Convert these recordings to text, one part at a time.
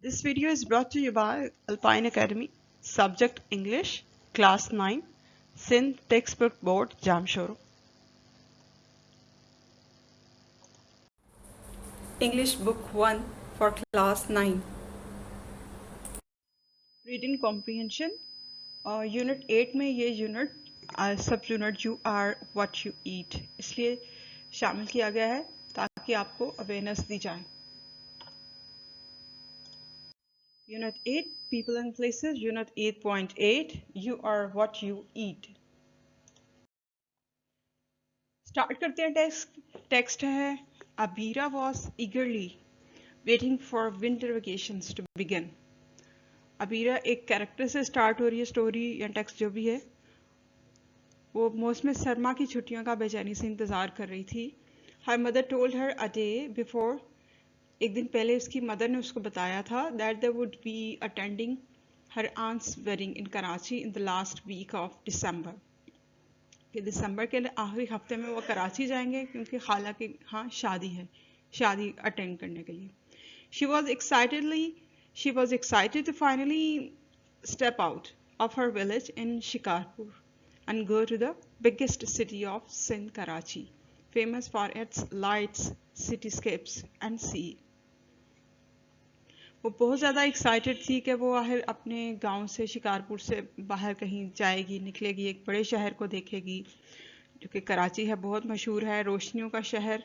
This video is brought to you by Alpine Academy, subject English, class 9, Sindh Textbook Board, Jamshoro. English Book 1 for class 9. Reading Comprehension. Unit 8 में ये unit sub unit you are what you eat इसलिए शामिल किया गया है ताकि आपको awareness दी जाए. Unit 8 People and Places. Unit 8.8 You are what you eat. Start करते हैं. टेक्स्ट है Abira was eagerly waiting for winter vacations to begin. Abira एक कैरेक्टर से स्टार्ट हो रही है स्टोरी या टेक्स्ट जो भी है. वो मौसम सरमा की छुट्टियों का बेचैनी से इंतज़ार कर रही थी. हर mother told her a day before. एक दिन पहले उसकी मदर ने उसको बताया था that they would be attending her aunt's wedding in Karachi in the last week of December. कि दिसंबर के आखिरी हफ्ते में वो कराची जाएंगे क्योंकि खाला के हाँ शादी अटेंड करने के लिए. She was excited to finally step out of her village in Shikarpur and go to the biggest city of Sindh, Karachi, famous for its lights, cityscapes and sea. वो बहुत ज़्यादा एक्साइटेड थी कि वो आखिर अपने गांव से शिकारपुर से बाहर कहीं जाएगी, निकलेगी, एक बड़े शहर को देखेगी जो कि कराची है. बहुत मशहूर है, रोशनियों का शहर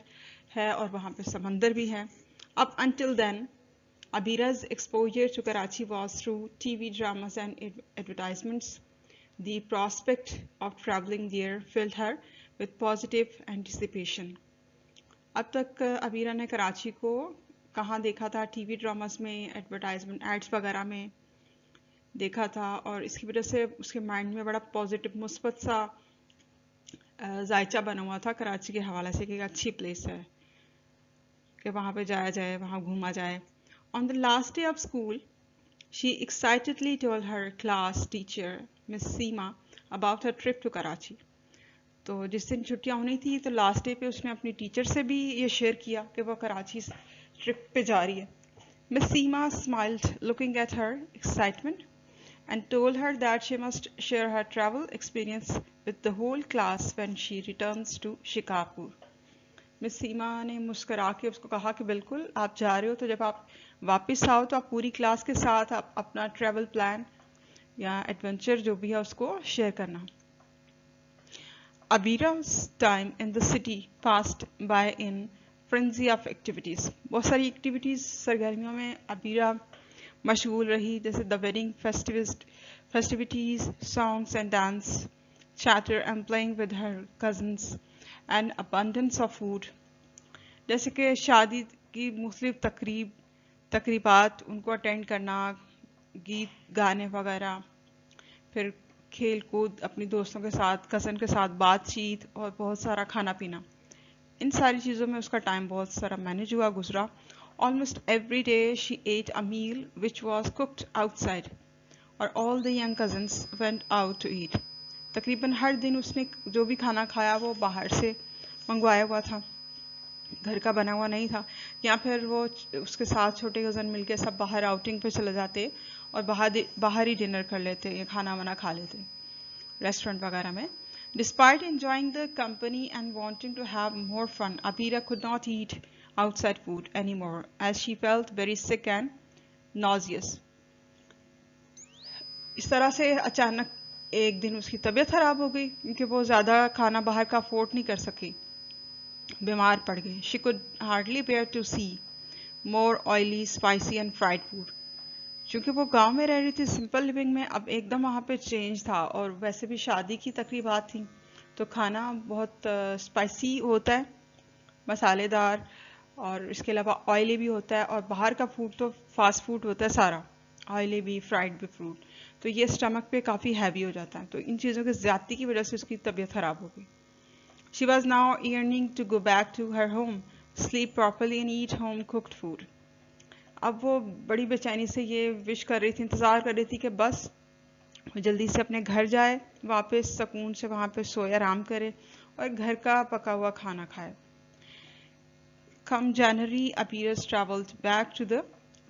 है और वहाँ पे समंदर भी है. अब until then, Abira's exposure to Karachi was through TV dramas and advertisements. The prospect of traveling there filled her with positive anticipation. अब तक अबीरा ने कराची को कहाँ देखा था? टीवी ड्रामास में, एडवर्टाइजमेंट एड्स वगैरह में देखा था और इसकी वजह से उसके माइंड में बड़ा पॉजिटिव मुस्बत सा जायचा बना हुआ था कराची के हवाले से कि एक अच्छी प्लेस है कि वहाँ पे जाया जाए, वहाँ घूमा जाए. On the last day of school, she excitedly told her class teacher, Miss Seema, about her trip to Karachi. तो जिस दिन छुट्टियाँ होनी थी तो लास्ट डे पे उसने अपनी टीचर से भी ये शेयर किया कि वो कराची ट्रिप पे जा रही है. Miss Seema smiled, looking at her excitement, and told her that she must share her travel experience with the whole class when she returns to Shikarpur. Miss Seema ने मुस्करा के उसको कहा कि बिल्कुल आप जा रहे हो तो जब आप वापस आओ तो आप पूरी क्लास के साथ आप अपना ट्रैवल प्लान या एडवेंचर जो भी है उसको शेयर करना. Abira's time in the city passed by in frenzy of activities. बहुत सारी एक्टिविटीज़ सरगर्मियों में अबीरा मशगूल रही, जैसे the wedding festivities, songs and dance, chatter and playing with her cousins, and abundance of food. जैसे कि शादी की मुख्तलिफ तकरीबात उनको अटेंड करना, गीत गाने वगैरह, फिर खेल कूद, अपनी दोस्तों के साथ, कज़न के साथ बातचीत और बहुत सारा खाना पीना. इन सारी चीज़ों में उसका टाइम बहुत सारा मैनेज हुआ, गुजरा. Almost every day she ate a meal which was cooked outside, or all the young cousins went out to eat. तकरीबन हर दिन उसने जो भी खाना खाया वो बाहर से मंगवाया हुआ था, घर का बना हुआ नहीं था. या फिर वो उसके साथ छोटे कज़न मिलके सब बाहर आउटिंग पे चले जाते और बाहर ही डिनर कर लेते या खाना वाना खा लेते रेस्टोरेंट वगैरह में. Despite enjoying the company and wanting to have more fun, Abira could not eat outside food anymore as she felt very sick and nauseous. इस तरह से अचानक एक दिन उसकी तबीयत खराब हो गई क्योंकि वो ज़्यादा खाना बाहर का अफोर्ड नहीं कर सकी, बीमार पड़ गई. She could hardly bear to see more oily, spicy and fried food. क्योंकि वो गांव में रह रही थी सिंपल लिविंग में, अब एकदम वहाँ पे चेंज था और वैसे भी शादी की तकरीबात थी तो खाना बहुत स्पाइसी होता है, मसालेदार, और इसके अलावा ऑयली भी होता है. और बाहर का फूड तो फास्ट फूड होता है सारा, ऑयली भी, फ्राइड भी फूड, तो ये स्टमक पे काफ़ी हैवी हो जाता है. तो इन चीज़ों की ज़्यादती की वजह से उसकी तबीयत ख़राब हो गई. She was now yearning to go back to her home, sleep properly and eat home cooked food. अब वो बड़ी बेचैनी से ये विश कर रही थी, इंतज़ार कर रही थी कि बस जल्दी से अपने घर जाए, वापस सुकून से वहाँ पे सोए, आराम करे और घर का पका हुआ खाना खाए. Come January, Abira's traveled back to the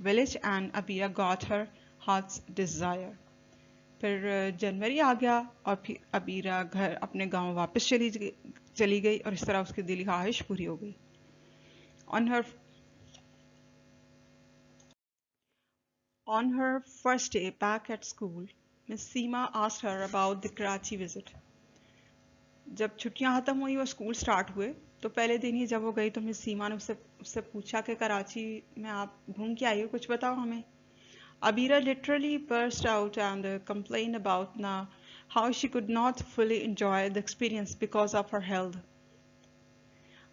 village and Abira got her heart's desire. फिर जनवरी आ गया और फिर अबीरा घर अपने गांव वापस चली गई और इस तरह उसकी दिली ख्वाहिश पूरी हो गई. On her first day back at school, Miss Seema asked her about the Karachi visit. जब छुट्टियां खत्म हुई और स्कूल स्टार्ट हुए तो पहले दिन ही जब वो गई तो मिस सीमा ने उससे पूछा कि कराची में आप घूम के आई हो, कुछ बताओ हमें. Abira literally burst out and complained about how she could not fully enjoy the experience because of her health.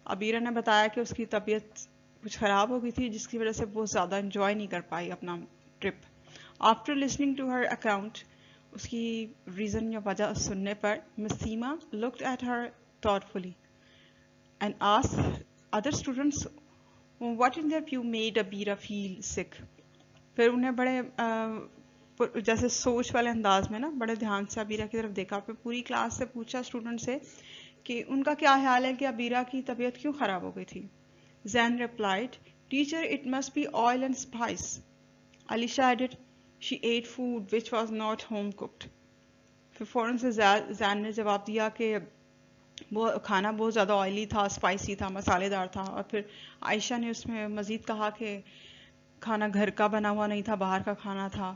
Abira ने बताया कि उसकी तबीयत कुछ ख़राब हो गई थी जिसकी वजह से वो ज़्यादा enjoy नहीं कर पाई अपना trip. After listening to her account, उसकी रीज़न या वजह सुनने पर Miss Seema looked at her thoughtfully and asked other students what in their view made Abira feel sick. फिर उन्हें बड़े जैसे सोच वाले अंदाज में ना बड़े ध्यान से अबीरा की तरफ देखा. फिर पूरी क्लास से पूछा स्टूडेंट से कि उनका क्या ख्याल है कि अबीरा की तबीयत क्यों ख़राब हो गई थी. Zan replied, "Teacher, it must be oil and spice." Alisha added, "She ate food which was not home cooked." फिर फ़ौरन से जैन ने जवाब दिया कि वो खाना बहुत ज़्यादा ऑयली था, स्पाइसी था, मसालेदार था. और फिर आयशा ने उसमें मज़ीद कहा कि खाना घर का बना हुआ नहीं था, बाहर का खाना था.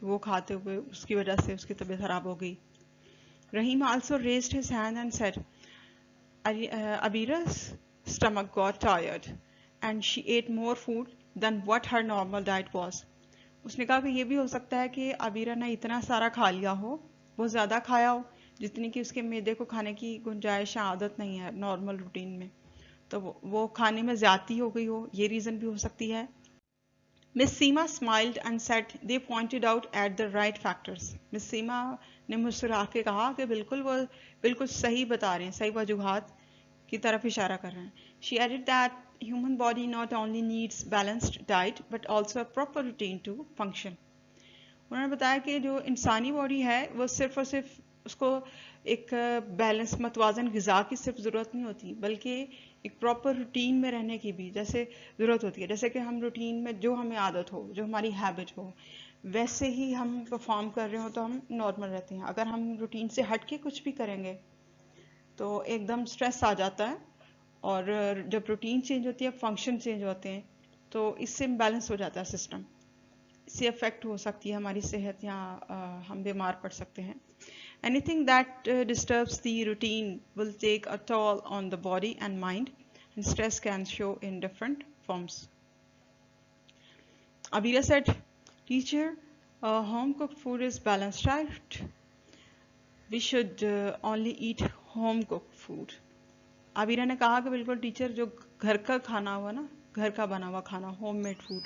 वो खाते हुए उसकी वजह से उसकी तबीयत ख़राब हो गई. Rahim also raised his hand and said, Abira's stomach got tired and she ate more food than what her normal diet was. उसने कहा कि ये भी हो सकता है कि अबीरा ने इतना सारा खा लिया हो, बहुत ज़्यादा खाया हो जितनी कि उसके मैदे को खाने की गुंजाइश आदत नहीं है नॉर्मल रूटीन में, तो वो खाने में ज़्यादती हो गई हो, ये रीज़न भी हो सकती है. Miss Seema smiled and said they pointed out at the right factors. Miss Seema ने मुस्कुरा के कहा कि वो बिल्कुल सही बता रहे हैं, सही वजूहात की तरफ इशारा कर रहे हैं. She added that human body not only needs balanced diet but also a proper routine to function. उन्होंने बताया कि जो इंसानी बॉडी है वो सिर्फ और सिर्फ उसको एक बैलेंस मतवाजन ग़िज़ा की सिर्फ ज़रूरत नहीं होती, बल्कि एक प्रॉपर रूटीन में रहने की भी जैसे ज़रूरत होती है. जैसे कि हम रूटीन में जो हमें आदत हो, जो हमारी हैबिट हो, वैसे ही हम परफॉर्म कर रहे हो तो हम नॉर्मल रहते हैं. अगर हम रूटीन से हट के कुछ भी करेंगे तो एकदम स्ट्रेस आ जाता है, और जब रूटीन चेंज होती है, फंक्शन चेंज होते हैं, तो इससे इम्बैलेंस हो जाता है सिस्टम. इससे अफेक्ट हो सकती है हमारी सेहत, या हम बीमार पड़ सकते हैं. Anything that disturbs the routine will take a toll on the body and mind, and stress can show in different forms. Abira said, "Teacher, home-cooked food is balanced diet. We should only eat home-cooked food." Abira ने कहा कि बिल्कुल teacher, जो घर का खाना हुआ ना, घर का बना हुआ खाना, होममेड फूड,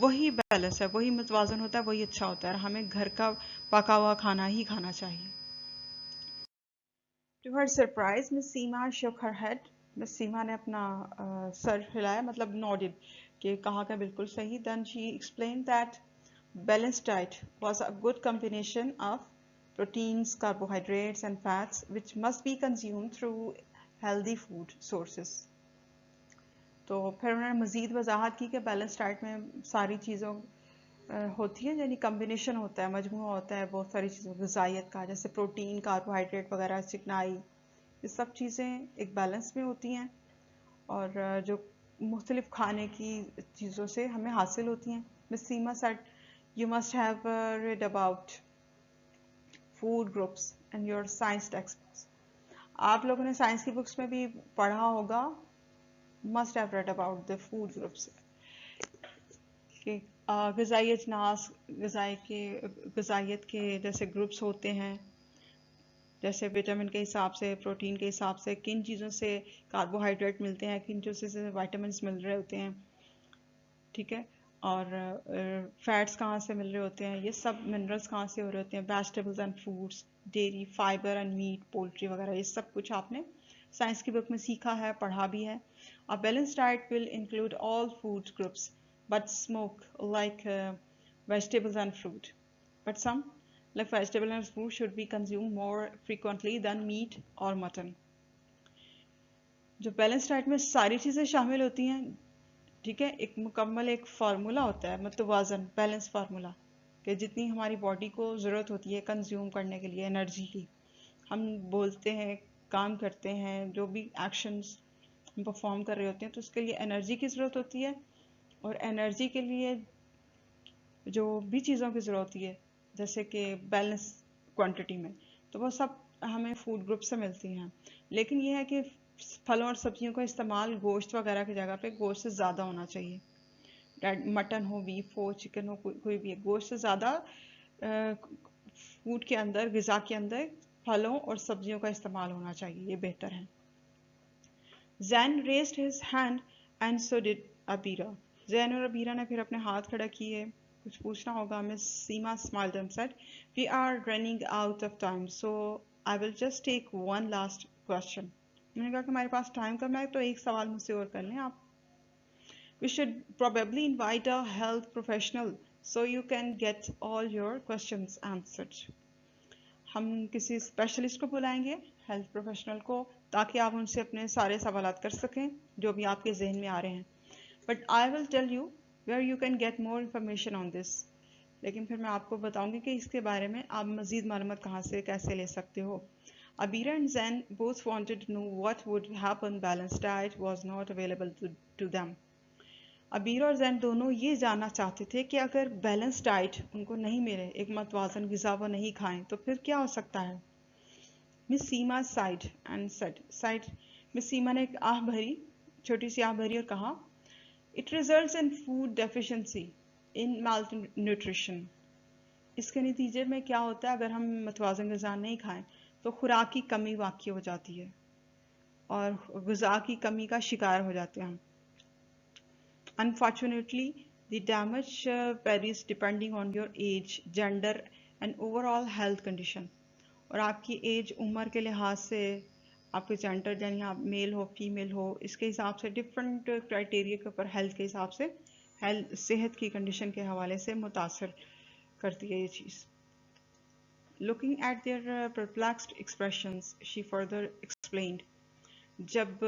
वही बैलेंस है, वही मतवाजन होता है, वही अच्छा होता है, और हमें घर का पका हुआ खाना ही खाना चाहिए. To her surprise, Miss Seema shook her head. Miss Seema ने अपना सर हिलाया, मतलब nodded, कि कहा कि बिल्कुल सही. Then she explained that balanced diet was a good combination of proteins, carbohydrates and fats which must be consumed through healthy food sources. तो फिर उन्होंने मज़ीद वजाहत की कि बैलेंस डाइट में सारी चीज़ों होती है, यानी कम्बिनेशन होता है, मजमूआ होता है बहुत सारी चीज़ों ग़िज़ाइयत का, जैसे प्रोटीन, कार्बोहाइड्रेट वगैरह, चिकनाई, ये सब चीज़ें एक बैलेंस में होती हैं और जो मुख्तलिफ खाने की चीज़ों से हमें हासिल होती हैं. Miss Seema said, "You must have read about food groups in your science textbooks." आप लोगों ने साइंस की बुक्स में भी पढ़ा होगा, must have read about the food groups, कि ग़िज़ाई अजनास, ग़िज़ाइयत के जैसे ग्रुप्स होते हैं, जैसे विटामिन के हिसाब से, प्रोटीन के हिसाब से, किन चीज़ों से कार्बोहाइड्रेट मिलते हैं, किन चीज़ों से विटामिन मिल रहे होते हैं, ठीक है, और फैट्स कहाँ से मिल रहे होते हैं, ये सब मिनरल्स कहाँ से हो रहे होते हैं, vegetables and fruits, dairy, fibre and meat, poultry वगैरह, ये सब कुछ आपने साइंस की बुक में सीखा है, पढ़ा भी है. A balanced diet will include all food groups but smoke like vegetables and fruit. But some like vegetable and fruit should be consumed more frequently than meat or mutton. जो balance diet में सारी चीज़ें शामिल होती हैं, ठीक है, एक मुकम्मल एक फार्मूला होता है, मतवाज़न बैलेंस फार्मूला, कि जितनी हमारी बॉडी को ज़रूरत होती है कंज्यूम करने के लिए एनर्जी की, हम बोलते हैं, काम करते हैं, जो भी एक्शंस हम परफॉर्म कर रहे होते हैं, तो उसके लिए एनर्जी की ज़रूरत होती है। और एनर्जी के लिए जो भी चीज़ों की ज़रूरत होती है, जैसे कि बैलेंस क्वांटिटी में, तो वो सब हमें फूड ग्रुप से मिलती हैं। लेकिन ये है कि फलों और सब्जियों का इस्तेमाल गोश्त वगैरह की जगह पे गोश्त से ज़्यादा होना चाहिए। मटन हो, बीफ हो, चिकन हो, कोई भी गोश्त से ज़्यादा फूड के अंदर, ग़िज़ा के अंदर फलों और सब्जियों का इस्तेमाल होना चाहिए, ये बेहतर है। Jain raised his hand and so did Abira. Jain और अबीरा ने फिर अपने हाथ खड़ा किए। कुछ पूछना होगा। Miss Seema smiled and said, we are running out of time, so I will just take one last question. मैंने कहा कि हमारे पास टाइम कम है, तो एक सवाल मुझसे और कर लें आप। We should probably invite a health professional so you can get all your questions answered. हम किसी स्पेशलिस्ट को बुलाएंगे, हेल्थ प्रोफेशनल को, ताकि आप उनसे अपने सारे सवालात कर सकें जो भी आपके जहन में आ रहे हैं। But I will tell you where you can get more information on this. लेकिन फिर मैं आपको बताऊंगी कि इसके बारे में आप मजीद मालूमात कहाँ से कैसे ले सकते हो। Abira and Zen both wanted to know what would happen. Balanced diet was not available to them. अबीर और जैन दोनों ये जानना चाहते थे कि अगर बैलेंस डाइट उनको नहीं मिले, एक मतवाजन ग़िज़ा वो नहीं खाएं, तो फिर क्या हो सकता है। मिस सीमा साइड मिस सीमा ने एक आह भरी, छोटी सी आह भरी और कहा, it results in food deficiency, in mall nutrition. इसके नतीजे में क्या होता है, अगर हम मतवाजन ग़िज़ा नहीं खाएं तो खुराक की कमी वाक़ई हो जाती है और ग़िज़ा की कमी का शिकार हो जाते हैं हम। Unfortunately, the damage varies depending on your age, gender and overall health condition. और आपकी एज, उम्र के लिहाज से, आपके जेंडर यानी आप मेल हो फीमेल हो, इसके हिसाब से डिफरेंट क्राइटेरिया के ऊपर हेल्थ के हिसाब से, हेल्थ सेहत की कंडीशन के हवाले से मुतासर करती है ये चीज़। Looking at their perplexed expressions, she further explained. जब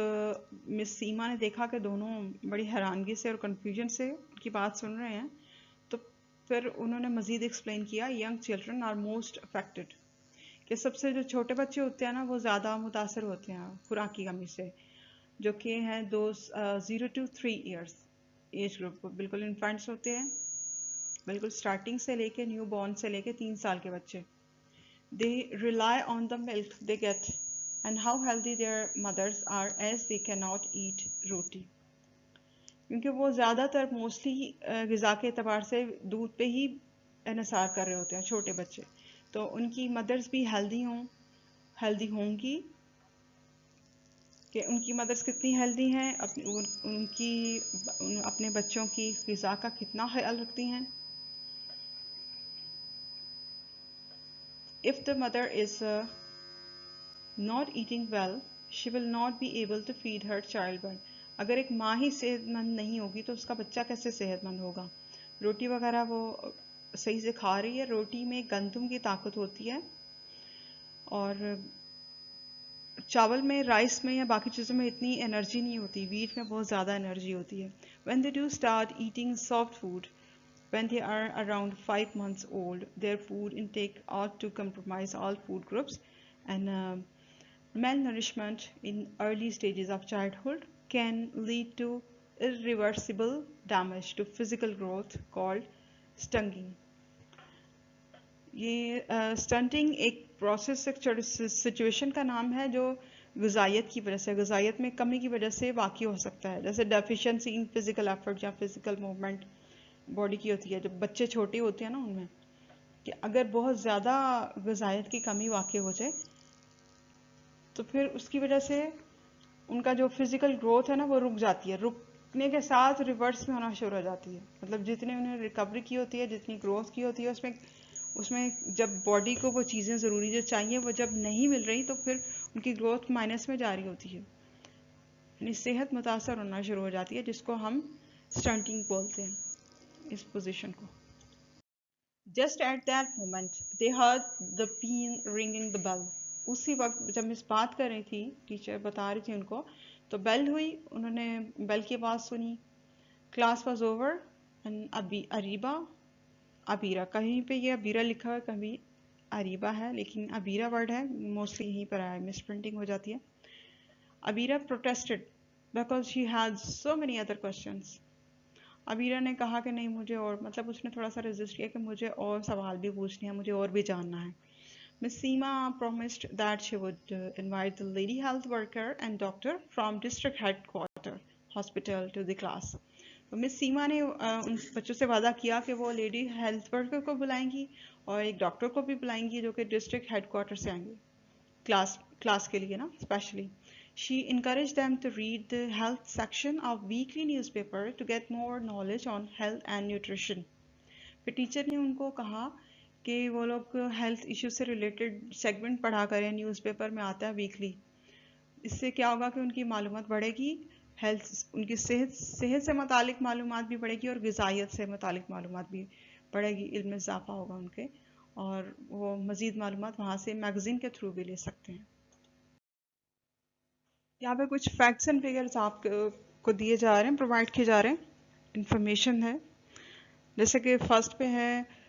मिस सीमा ने देखा कि दोनों बड़ी हैरानगी से और कन्फ्यूजन से उनकी बात सुन रहे हैं, तो फिर उन्होंने मज़ीद एक्सप्लेन किया, young children are most affected, कि सबसे जो छोटे बच्चे होते हैं ना, वो ज़्यादा मुतासर होते हैं खुराक की कमी से, जो कि हैं 0 to 3 ईयर्स एज ग्रुप, बिल्कुल इन्फेंट्स होते हैं, बिल्कुल स्टार्टिंग से लेके न्यू बॉर्न से लेके 3 साल के बच्चे। They rely on the milk they get and how healthy their mothers are as they cannot eat roti, क्योंकि वो ज़्यादातर मोस्टली ग़िज़ा के अतबार से दूध पे ही इन्हिसार कर रहे होते हैं छोटे बच्चे, तो उनकी मदर्स भी हेल्दी होंगी। कि उनकी मदर्स कितनी हेल्दी हैं, अपने बच्चों की ग़िज़ा का कितना ख्याल रखती हैं। If the mother is not eating well, she will not be able to feed her child well. अगर एक माँ ही सेहतमंद नहीं होगी तो उसका बच्चा कैसे सेहतमंद होगा। रोटी वगैरह वो सही से खा रही है, रोटी में गंदम की ताकत होती है और चावल में, राइस में या बाकी चीज़ों में इतनी एनर्जी नहीं होती, वीट में बहुत ज़्यादा एनर्जी होती है। When they do start eating soft food, when they are around 5 months old, their food intake ought to compromise all food groups, and malnourishment in early stages of childhood can lead to irreversible damage to physical growth called stunting. ये stunting एक process, एक situation का नाम है जो ग़िज़ायत की वजह से, ग़िज़ायत में कमी की वजह से वाक़ई हो सकता है। जैसे डेफिशिएंसी इन फिज़िकल एफर्ट या फिज़िकल मूवमेंट बॉडी की होती है, जब बच्चे छोटे होते हैं ना उनमें, कि अगर बहुत ज़्यादा ग़िज़ायत की कमी वाक़ई हो जाए तो फिर उसकी वजह से उनका जो फिज़िकल ग्रोथ है ना वो रुक जाती है, रुकने के साथ रिवर्स में होना शुरू हो जाती है। मतलब जितने उन्हें रिकवरी की होती है, जितनी ग्रोथ की होती है, उसमें जब बॉडी को वो चीज़ें ज़रूरी जो चाहिए वो जब नहीं मिल रही तो फिर उनकी ग्रोथ माइनस में जा रही होती है, यानी सेहत मुतासर होना शुरू हो जाती है, जिसको हम स्टंटिंग बोलते हैं, इस पोजीशन को। Just at that moment they heard the peon ringing the bell. उसी वक्त जब मिस बात कर रही थी, टीचर बता रही थी उनको, तो बेल हुई, उन्होंने बेल की आवाज़ सुनी। Class was over and Abira, कहीं पे ये अबीरा लिखा है, कभी अरीबा है, लेकिन अबीरा वर्ड है, मोस्टली यहीं पर आया, मिस प्रिंटिंग हो जाती है। Abeera protested because she had so many other questions. Abeera ने कहा कि नहीं, मुझे और, मतलब उसने थोड़ा सा रेजिस्ट किया कि मुझे और सवाल भी पूछने हैं, मुझे और भी जानना है। Miss Seema promised that she would invite the lady health worker and doctor from district headquarter hospital to the class. तो मिस सीमा ने उन बच्चों से वादा किया कि वो लेडी हेल्थ वर्कर को बुलाएंगी और एक डॉक्टर को भी बुलाएंगी जो कि डिस्ट्रिक्ट हेडक्वार्टर से आएंगे क्लास के लिए ना, specially. She encouraged them to read the health section of weekly newspaper to get more knowledge on health and nutrition. फिर टीचर ने उनको कहा कि वो लोग हेल्थ इश्यू से रिलेटेड सेगमेंट पढ़ा करें, न्यूज़पेपर में आता है वीकली। इससे क्या होगा कि उनकी मालूमात बढ़ेगी, हेल्थ, उनकी सेहत से मुतालिक मालूमात भी बढ़ेगी और ग़िज़ाइयत से मुतालिक मालूमात भी बढ़ेगी, इल्म में इजाफा होगा उनके, और वो मज़ीद मालूमात वहाँ से मैगज़ीन के थ्रू भी ले सकते हैं। यहाँ पे कुछ फैक्ट्स एंड फिगर्स आपको दिए जा रहे हैं, प्रोवाइड किए जा रहे हैं, इंफॉर्मेशन है। जैसे कि फर्स्ट पे है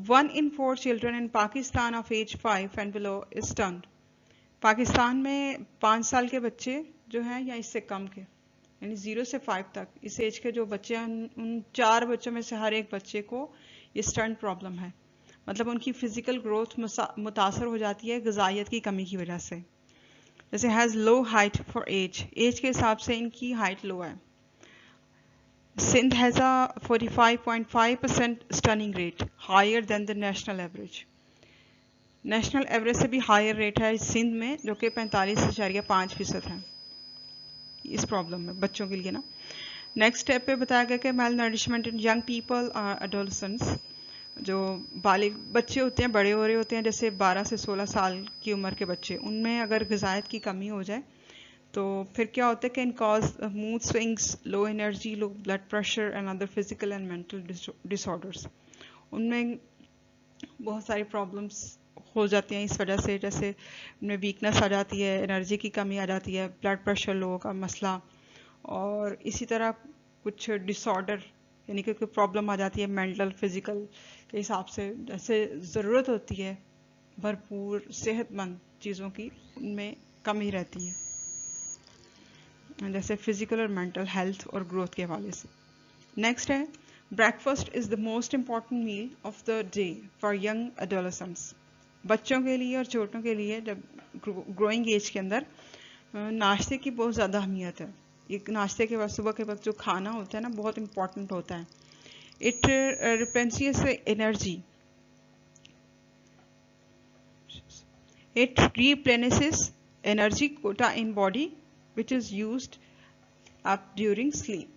1 in 4 children in Pakistan of age 5 and below is stunned. Pakistan में 5 साल के बच्चे जो हैं या इससे कम के, यानी 0 से 5 तक इस एज के जो बच्चे हैं, उन 4 बच्चों में से हर एक बच्चे को ये स्टंट प्रॉब्लम है। मतलब उनकी फिजिकल ग्रोथ मुतासर हो जाती है ग़िज़ाइयत की कमी की वजह से। जैसे has low height for age के हिसाब से इनकी हाइट लो है। Sindh has a 45.5% stunning rate, higher than the national average. National average से भी हायर रेट है सिंध में, जो कि 45.5% है इस प्रॉब्लम में बच्चों के लिए ना। नेक्स्ट स्टेप पे बताया गया कि मेल नरिशमेंट इन यंग पीपल और एडोलसेंट्स, जो बालिग बच्चे होते हैं, बड़े हो रहे होते हैं, जैसे 12 से 16 साल की उम्र के बच्चे, उनमें अगर ग़िज़ायत की कमी हो जाए तो फिर क्या होता है कि इन cause mood swings, low energy, low blood pressure and other physical and mental disorders. उनमें बहुत सारी प्रॉब्लम्स हो जाती हैं इस वजह से, जैसे उनमें वीकनेस आ जाती है, एनर्जी की कमी आ जाती है, ब्लड प्रेशर लो का मसला, और इसी तरह कुछ डिसऑर्डर यानी कि कोई प्रॉब्लम आ जाती है मेंटल फिजिकल के हिसाब से। जैसे ज़रूरत होती है भरपूर सेहतमंद चीज़ों की, उनमें कमी रहती है, जैसे फिजिकल और मेंटल हेल्थ और ग्रोथ के हवाले से। नेक्स्ट है breakfast is the most important meal of the day for young adolescents. बच्चों के लिए और छोटों के लिए जब ग्रोइंग एज के अंदर नाश्ते की बहुत ज़्यादा अहमियत है। एक नाश्ते के बाद, सुबह के वक्त जो खाना होता है ना, बहुत इम्पॉर्टेंट होता है। It replenishes energy, it replenishes energy quota in body which is used up during sleep.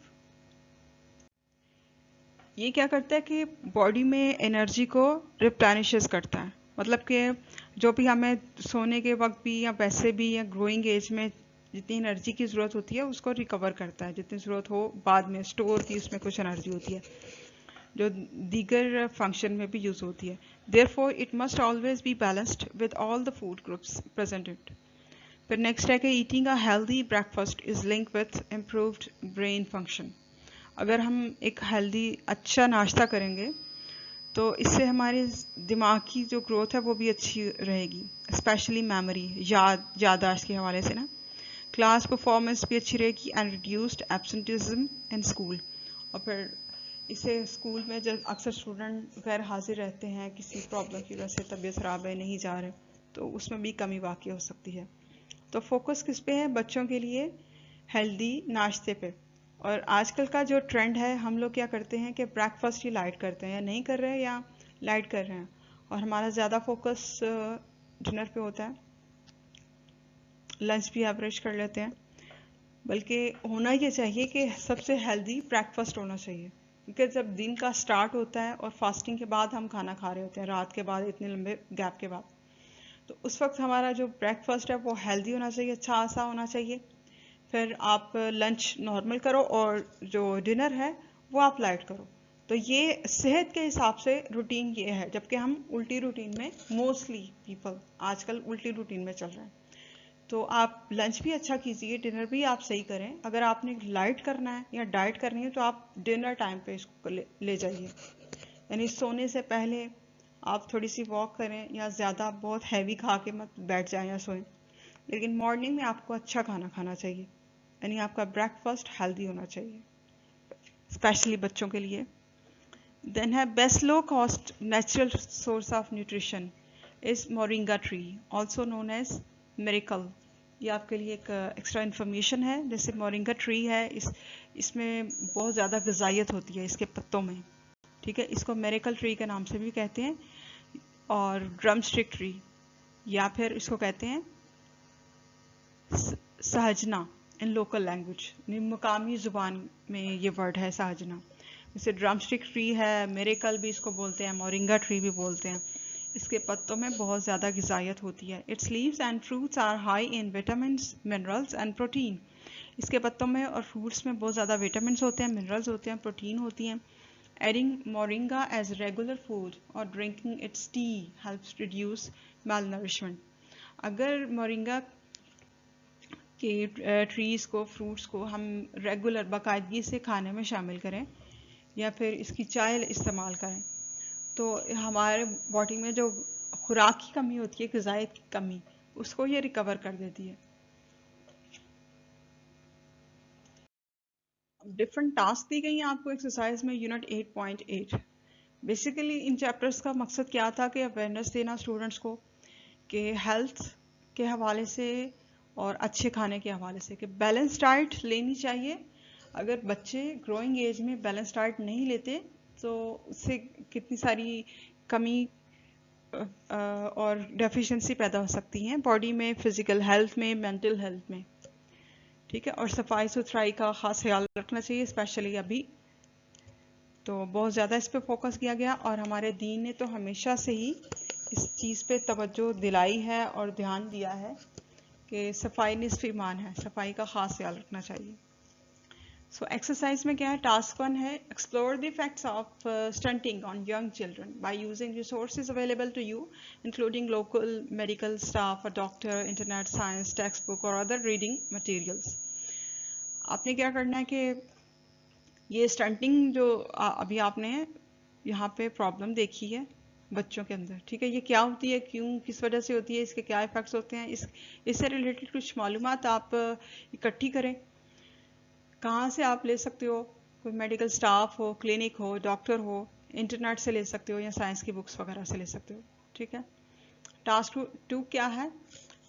ये क्या करता है कि बॉडी में एनर्जी को रिप्लेनिशेस करता है, मतलब कि जो भी हमें सोने के वक्त भी या वैसे भी या ग्रोइंग एज में जितनी एनर्जी की ज़रूरत होती है उसको रिकवर करता है, जितनी ज़रूरत हो बाद में स्टोर की उसमें कुछ एनर्जी होती है जो दीगर फंक्शन में भी यूज़ होती है। Therefore it must always be balanced with all the food groups presented. फिर नेक्स्ट है कि eating a healthy breakfast is link with improved brain function. अगर हम एक हेल्दी अच्छा नाश्ता करेंगे तो इससे हमारे दिमाग की जो ग्रोथ है वो भी अच्छी रहेगी, स्पेशली मेमोरी, याददाश्त के हवाले से ना। क्लास परफॉर्मेंस भी अच्छी रहेगी and reduced absenteeism in school. और फिर इससे स्कूल में जब अक्सर स्टूडेंट गैर हाजिर रहते हैं किसी प्रॉब्लम की वजह से, तबीयत ख़राब है, नहीं जा रहे, तो उसमें भी कमी वाक़ई हो सकती है। तो फोकस किस पे है बच्चों के लिए? हेल्दी नाश्ते पे। और आजकल का जो ट्रेंड है, हम लोग क्या करते हैं कि ब्रेकफास्ट ही लाइट करते हैं, या नहीं कर रहे हैं या लाइट कर रहे हैं, और हमारा ज़्यादा फोकस डिनर पे होता है, लंच भी एवरेज कर लेते हैं। बल्कि होना ये चाहिए कि सबसे हेल्दी ब्रेकफास्ट होना चाहिए, क्योंकि जब दिन का स्टार्ट होता है और फास्टिंग के बाद हम खाना खा रहे होते हैं, रात के बाद, इतने लंबे गैप के बाद, तो उस वक्त हमारा जो ब्रेकफास्ट है वो हेल्दी होना चाहिए, अच्छा सा होना चाहिए। फिर आप लंच नॉर्मल करो और जो डिनर है वो आप लाइट करो। तो ये सेहत के हिसाब से रूटीन ये है, जबकि हम उल्टी रूटीन में, मोस्टली पीपल आजकल उल्टी रूटीन में चल रहे हैं। तो आप लंच भी अच्छा कीजिए, डिनर भी आप सही करें। अगर आपने लाइट करना है या डाइट करनी है तो आप डिनर टाइम पे इसको ले जाइए, यानी सोने से पहले आप थोड़ी सी वॉक करें, या ज़्यादा बहुत हैवी खा के मत बैठ जाएं या सोएं। लेकिन मॉर्निंग में आपको अच्छा खाना खाना चाहिए, यानी आपका ब्रेकफास्ट हेल्दी होना चाहिए, स्पेशली बच्चों के लिए। देन है best low cost natural source of nutrition is moringa tree, also known as miracle. ये आपके लिए एक एक्स्ट्रा इन्फॉर्मेशन है। जैसे मोरिंगा ट्री है, इसमें बहुत ज़्यादा ग़िज़ाइयत होती है इसके पत्तों में, ठीक है। इसको मिरेकल ट्री के नाम से भी कहते हैं, और ड्रम स्टिक ट्री, या फिर इसको कहते हैं सहजना इन लोकल लैंग्वेज, मुकामी ज़ुबान में ये वर्ड है सहजना। जैसे ड्रम स्टिक ट्री है, मिरेकल भी इसको बोलते हैं, मोरिंगा ट्री भी बोलते हैं। इसके पत्तों में बहुत ज़्यादा ग़िज़ाइयत होती है। Its leaves and fruits are high in vitamins, minerals and protein. इसके पत्तों में और फ्रूट्स में बहुत ज़्यादा विटामिन्स होते हैं, मिनरल्स होते हैं, प्रोटीन होती हैं। Adding moringa as regular food or drinking its tea helps reduce malnourishment. अगर मोरिंगा के ट्रीज़ को, फ्रूट्स को हम रेगुलर बाकायदगी से खाने में शामिल करें, या फिर इसकी चाय इस्तेमाल करें, तो हमारे बॉडी में जो खुराक की कमी होती है, ग़िज़ायत की कमी, उसको ये रिकवर कर देती है। डिफरेंट टास्क दी गई हैं आपको एक्सरसाइज में यूनिट 8.8। बेसिकली इन चैप्टर्स का मकसद क्या था कि अवेयरनेस देना स्टूडेंट्स को कि हेल्थ के हवाले से और अच्छे खाने के हवाले से, कि बैलेंस डाइट लेनी चाहिए। अगर बच्चे ग्रोइंग एज में बैलेंस डाइट नहीं लेते तो उससे कितनी सारी कमी और डेफिशिएंसी पैदा हो सकती हैं बॉडी में, फिज़िकल हेल्थ में, मेंटल हेल्थ में, ठीक है। और सफाई सुथराई का ख़ास ख्याल रखना चाहिए, स्पेशली अभी तो बहुत ज़्यादा इस पे फोकस किया गया, और हमारे दीन ने तो हमेशा से ही इस चीज़ पे तवज्जो दिलाई है और ध्यान दिया है कि सफाई निस्फ़ ईमान है, सफाई का ख़ास ख्याल रखना चाहिए। सो एक्सरसाइज में क्या है, टास्क 1 है explore the effects of stunting on young children by using resources available to you including local medical staff, a doctor, internet, science textbook और अदर रीडिंग मटेरियल्स। आपने क्या करना है कि ये स्टंटिंग जो अभी आपने यहाँ पे प्रॉब्लम देखी है बच्चों के अंदर, ठीक है, ये क्या होती है, क्यों, किस वजह से होती है, इसके क्या इफेक्ट्स होते हैं, इससे रिलेटेड कुछ मालूमात आप इकट्ठी करें। कहाँ से आप ले सकते हो, कोई मेडिकल स्टाफ हो, क्लिनिक हो, डॉक्टर हो, इंटरनेट से ले सकते हो, या साइंस की बुक्स वगैरह से ले सकते हो, ठीक है। टास्क 2 क्या है,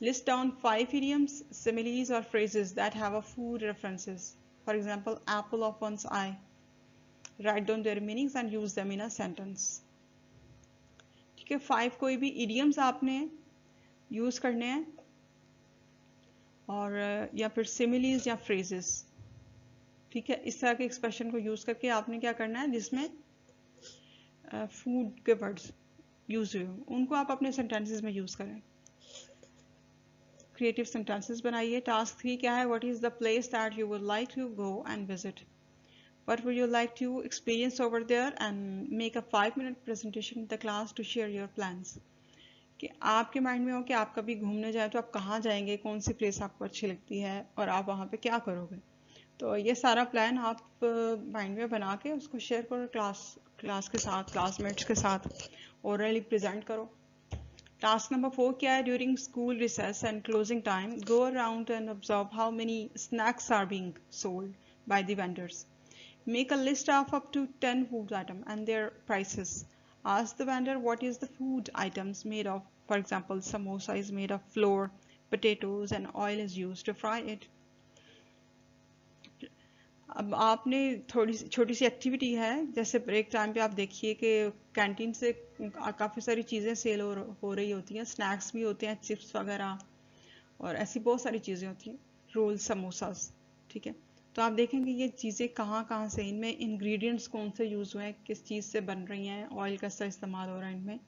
list down 5 idioms, similes or phrases that have a food references. For example, apple of one's eye. Write down their meanings and use them in a sentence. ठीक है, 5 कोई भी idioms आपने यूज करने हैं, और या फिर similes या phrases, ठीक है। इस तरह के एक्सप्रेशन को यूज करके आपने क्या करना है, जिसमें फूड के वर्ड्स यूज हुए हो उनको आप अपने सेंटेंसेस में यूज करें। क्रिएटिव सेंटेंसेस बनाइए। टास्क 3 क्या है, what is the place that you would like to go and visit, what would you like to experience over there, and make a 5-minute presentation in the class to share your plans। कि आपके mind में हो कि आप कभी घूमने जाए तो आप कहाँ जाएंगे, कौन सी प्लेस आपको अच्छी लगती है, और आप वहाँ पे क्या करोगे। तो ये सारा प्लान आप माइंड में बना के उसको शेयर करो क्लास के साथ, क्लासमेट्स के साथ, ओरली प्रेजेंट करो। टास्क नंबर 4 क्या है, during school recess and closing time go around and observe how many snacks are being sold by the vendors. Make a list of up to 10 food items and their prices. Ask the vendor what is the food items made of. For example, samosa is made of flour, potatoes, and oil is used to fry it. अब आपने थोड़ी छोटी सी activity है, जैसे break time पे आप देखिए कि कैंटीन से काफ़ी सारी चीज़ें सेल हो रही होती हैं, स्नैक्स भी होते हैं, चिप्स वगैरह, और ऐसी बहुत सारी चीज़ें होती हैं, रोल, समोसास, ठीक है। तो आप देखेंगे ये चीज़ें कहाँ कहाँ से, इनमें इंग्रेडिएंट्स कौन से यूज़ हुए हैं, किस चीज़ से बन रही हैं, ऑयल कैसा इस्तेमाल हो रहा है इनमें,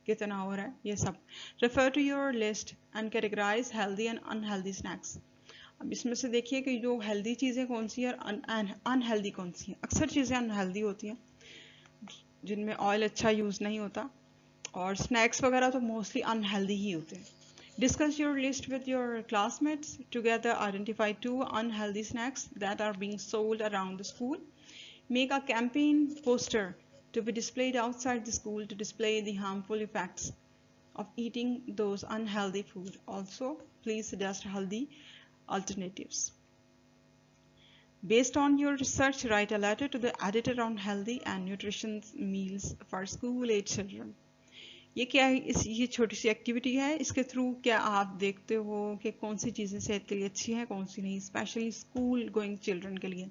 कितना हो रहा है, ये सब। Refer to your list and categorise healthy and unhealthy snacks. अब इसमें से देखिए कि जो हेल्दी चीज़ें कौन सी है और अनहेल्दी कौन सी हैं। अक्सर चीज़ें अनहेल्दी होती हैं जिनमें ऑयल अच्छा यूज़ नहीं होता, और स्नैक्स वगैरह तो मोस्टली अनहेल्दी ही होते हैं। Discuss your list with your classmates. Together, identify 2 unhealthy snacks that are being sold around the school. Make a campaign poster to be displayed outside the school to display the harmful effects of eating those unhealthy food. Also, please suggest healthy alternatives. Based on your research, write a letter to the editor on healthy and nutritious meals for school-age children. ये क्या है, ये छोटी सी activity है, इसके through क्या आप देखते हो कि कौन सी चीज़ें सेहत के लिए अच्छी हैं, कौन सी नहीं, स्पेशली स्कूल गोइंग चिल्ड्रन के लिए।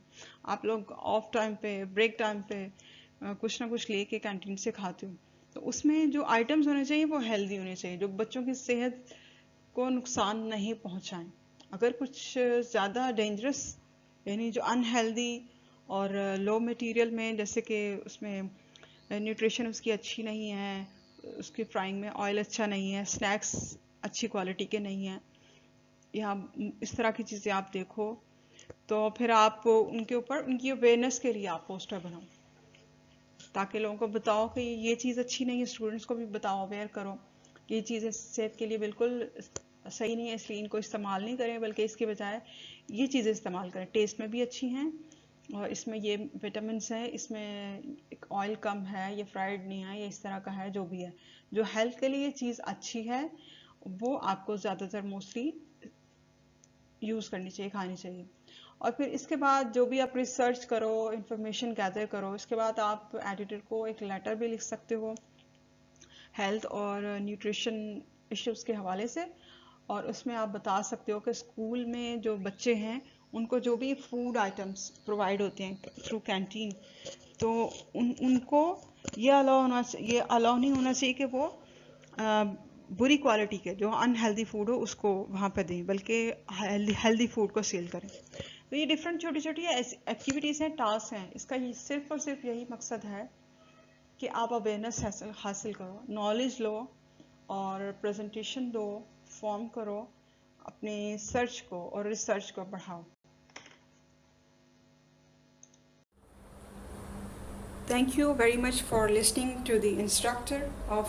आप लोग ऑफ टाइम पे, ब्रेक टाइम पे कुछ ना कुछ लेके कैंटीन से खाते हो, तो उसमें जो आइटम्स होने चाहिए वो हेल्दी होने चाहिए, जो बच्चों की सेहत को नुकसान नहीं पहुंचाएं। अगर कुछ ज़्यादा डेंजरस यानी जो अनहेल्दी और लो मटेरियल में, जैसे कि उसमें न्यूट्रिशन उसकी अच्छी नहीं है, उसकी फ्राइंग में ऑयल अच्छा नहीं है, स्नैक्स अच्छी क्वालिटी के नहीं हैं, या इस तरह की चीज़ें आप देखो, तो फिर आप उनके ऊपर उनकी अवेयरनेस के लिए आप पोस्टर बनाओ, ताकि लोगों को बताओ कि ये चीज़ अच्छी नहीं है। स्टूडेंट्स को भी बताओ, अवेयर करो कि ये चीज़ें सेहत के लिए बिल्कुल सही नहीं है, इसलिए इनको इस्तेमाल नहीं करें, बल्कि इसके बजाय ये चीज़ें इस्तेमाल करें। टेस्ट में भी अच्छी हैं और इसमें ये विटामिन है, इसमें एक ऑयल कम है, ये फ्राइड नहीं है, ये इस तरह का है, जो भी है, जो हेल्थ के लिए चीज़ अच्छी है वो आपको ज़्यादातर मोस्टली यूज़ करनी चाहिए, खानी चाहिए। और फिर इसके बाद जो भी आप रिसर्च करो, इंफॉर्मेशन गैदर करो, इसके बाद आप एडिटर को एक लेटर भी लिख सकते हो हेल्थ और न्यूट्रिशन इश्यूज़ के हवाले से, और उसमें आप बता सकते हो कि स्कूल में जो बच्चे हैं उनको जो भी फूड आइटम्स प्रोवाइड होते हैं थ्रू कैंटीन, तो उनको ये अलाउ नहीं होना चाहिए कि वो बुरी क्वालिटी के जो अनहेल्दी फूड हो उसको वहाँ पर दें, बल्कि हेल्दी फूड को सेल करें। तो ये डिफरेंट छोटी छोटी एक्टिविटीज़ हैं, टास्क हैं। इसका ये सिर्फ और सिर्फ यही मकसद है कि आप अवेयरनेस हासिल करो, नॉलेज लो और प्रेजेंटेशन दो, फॉर्म करो, अपने सर्च को और रिसर्च को बढ़ाओ। Thank you very much for listening to the instructor of